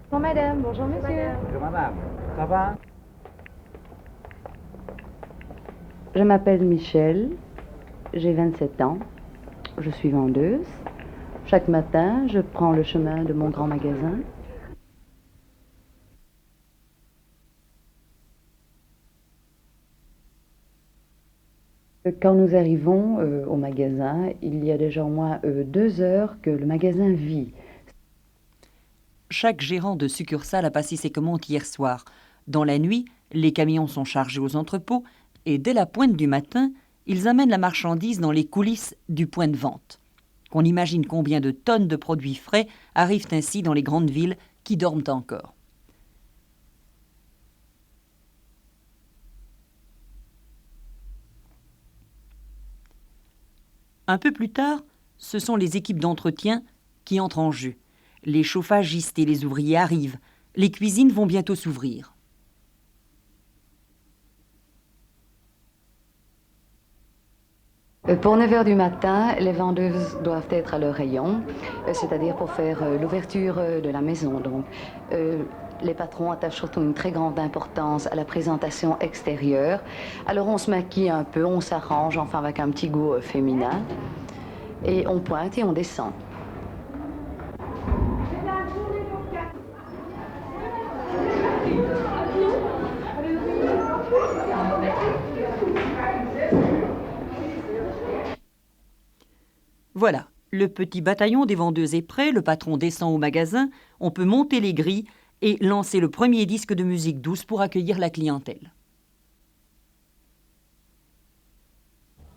Bonjour madame, bonjour monsieur. Bonjour madame, ça va? Je m'appelle Michel, j'ai 27 ans, je suis vendeuse. Chaque matin, je prends le chemin de mon grand magasin. Quand nous arrivons au magasin, il y a déjà au moins 2 heures que le magasin vit. Chaque gérant de succursale a passé ses commandes hier soir. Dans la nuit, les camions sont chargés aux entrepôts et dès la pointe du matin, ils amènent la marchandise dans les coulisses du point de vente. Qu'on imagine combien de tonnes de produits frais arrivent ainsi dans les grandes villes qui dorment encore. Un peu plus tard, ce sont les équipes d'entretien qui entrent en jeu. Les chauffagistes et les ouvriers arrivent. Les cuisines vont bientôt s'ouvrir. Pour 9 heures du matin, les vendeuses doivent être à leur rayon, c'est-à-dire pour faire l'ouverture de la maison. Donc, les patrons attachent surtout une très grande importance à la présentation extérieure. Alors on se maquille un peu, on s'arrange, enfin avec un petit goût féminin. Et on pointe et on descend. Voilà, le petit bataillon des vendeuses est prêt, le patron descend au magasin, on peut monter les grilles et lancer le premier disque de musique douce pour accueillir la clientèle.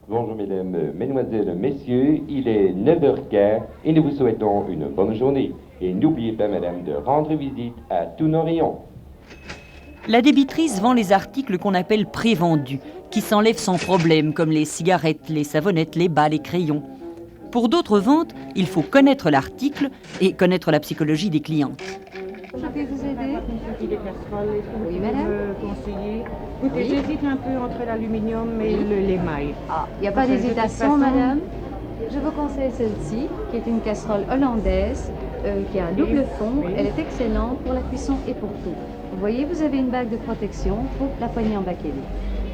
Bonjour mesdames, mesdemoiselles, messieurs, il est 9h15 et nous vous souhaitons une bonne journée. Et n'oubliez pas madame de rendre visite à tous nos rayons. La débitrice vend les articles qu'on appelle prévendus, qui s'enlèvent sans problème, comme les cigarettes, les savonnettes, les bas, les crayons. Pour d'autres ventes, il faut connaître l'article et connaître la psychologie des clientes. Je peux vous aider? Des casseroles, est-ce que vous Oui, pouvez madame. me conseiller? Écoutez, Oui. j'hésite un peu entre l'aluminium et l'émail. Ah, il n'y a pas Enfin, de toute d'hésitation façon- madame. Je vous conseille celle-ci, qui est une casserole hollandaise, qui a un double fond. Oui. Elle est excellente pour la cuisson et pour tout. Vous voyez, vous avez une bague de protection pour la poignée en bakélé.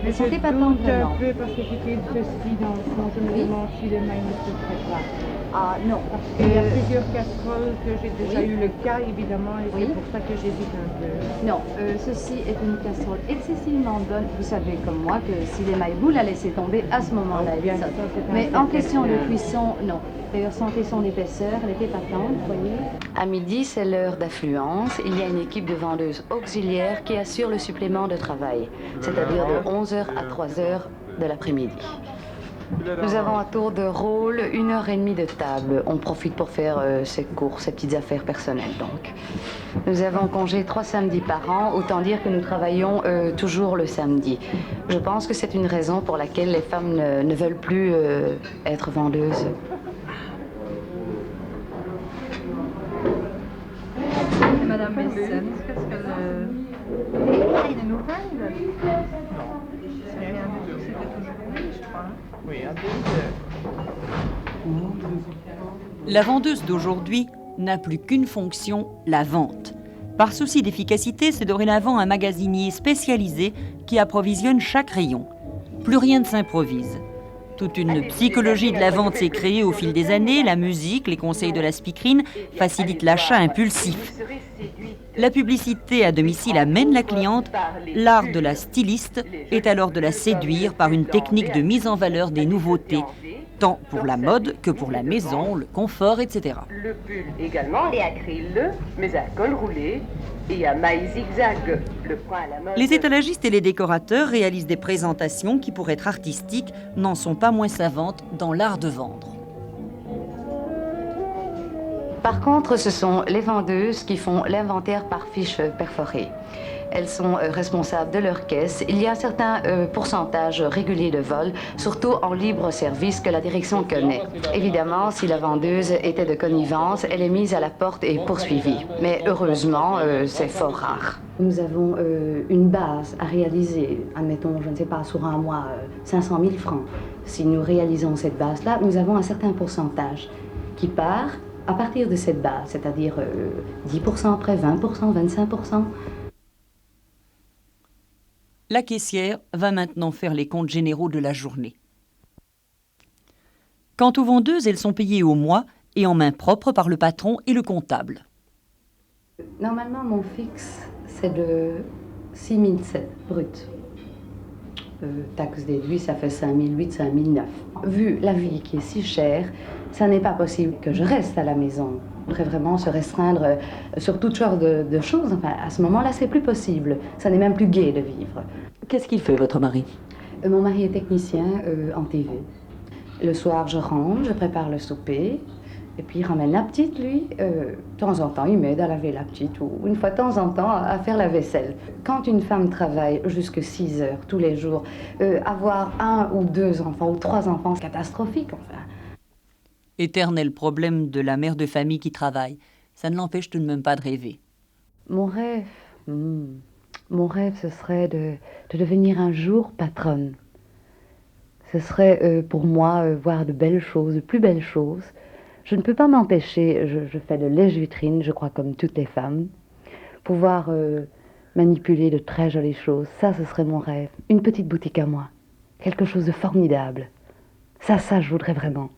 Mais Elles sont je épatantes doute vraiment. un peu parce que écoutez, ceci dans le fond, je me Oui. demande si l'émail ne se ferait pas. Ah non. Parce qu'il y a plusieurs casseroles que j'ai déjà oui. eu le cas, évidemment, et Oui. c'est pour ça que j'hésite un peu. Non, ceci est une casserole excessivement bonne. Vous savez comme moi que si l'émail vous la laissez tomber, à ce moment-là, Oh, elle bien, saute. ça, c'est un Mais en secret question de bien. cuisson, non. D'ailleurs, sentez son épaisseur, elle est épatante, vous voyez. À midi, c'est l'heure d'affluence. Il y a une équipe de vendeuses auxiliaires qui assure le supplément de travail, c'est-à-dire de 11h à 3h de l'après-midi. Nous avons à tour de rôle 1h30 de table. On profite pour faire ses courses, ses petites affaires personnelles donc. Nous avons congé 3 samedis par an, autant dire que nous travaillons toujours le samedi. Je pense que c'est une raison pour laquelle les femmes ne veulent plus être vendeuses. Madame Besson, qu'est-ce qu'elle... Une nouvelle? C'est rien du tout, c'était toujours je crois. Oui, à 2 heures. La vendeuse d'aujourd'hui n'a plus qu'une fonction, la vente. Par souci d'efficacité, c'est dorénavant un magasinier spécialisé qui approvisionne chaque rayon. Plus rien ne s'improvise. Toute une psychologie de la vente s'est créée au fil des années. La musique, les conseils de la speakerine facilitent l'achat impulsif. La publicité à domicile amène la cliente. L'art de la styliste est alors de la séduire par une technique de mise en valeur des nouveautés, tant pour la mode que pour la maison, le confort, etc. Le pull également, et acryl, mais à col roulé et à mailles zigzag. Le point à la mode. Les étalagistes et les décorateurs réalisent des présentations qui, pour être artistiques, n'en sont pas moins savantes dans l'art de vendre. Par contre, ce sont les vendeuses qui font l'inventaire par fiche perforée. Elles sont responsables de leur caisse. Il y a un certain pourcentage régulier de vol, surtout en libre service, que la direction connaît. Évidemment, si la vendeuse était de connivence, elle est mise à la porte et poursuivie. Mais heureusement, c'est fort rare. Nous avons une base à réaliser, admettons, je ne sais pas, sur un mois, 500 000 francs. Si nous réalisons cette base-là, nous avons un certain pourcentage qui part À partir de cette base, c'est-à-dire 10% après, 20%, 25%. La caissière va maintenant faire les comptes généraux de la journée. Quant aux vendeuses, elles sont payées au mois et en main propre par le patron et le comptable. Normalement, mon fixe, c'est de 6 700 brut. Taxes déduites, ça fait 5 800, 5 900. Vu la vie qui est si chère, ça n'est pas possible que je reste à la maison. Je voudrais vraiment se restreindre sur toutes sortes de choses. Enfin, à ce moment-là, c'est plus possible. Ça n'est même plus gai de vivre. Qu'est-ce qu'il fait, votre mari? Mon mari est technicien en TV. Le soir, je range, je prépare le souper. Et puis, il ramène la petite, lui. De temps en temps, il m'aide à laver la petite ou une fois de temps en temps à faire la vaisselle. Quand une femme travaille jusque 6 heures tous les jours, avoir 1 ou 2 enfants ou 3 enfants, c'est catastrophique, enfin. Éternel problème de la mère de famille qui travaille. Ça ne l'empêche tout de même pas de rêver. Mon rêve, ce serait de devenir un jour patronne. Ce serait pour moi voir de belles choses, de plus belles choses. Je ne peux pas m'empêcher, je fais de lèche-vitrine, je crois comme toutes les femmes. Pouvoir manipuler de très jolies choses, ça ce serait mon rêve. Une petite boutique à moi, quelque chose de formidable. Ça je voudrais vraiment.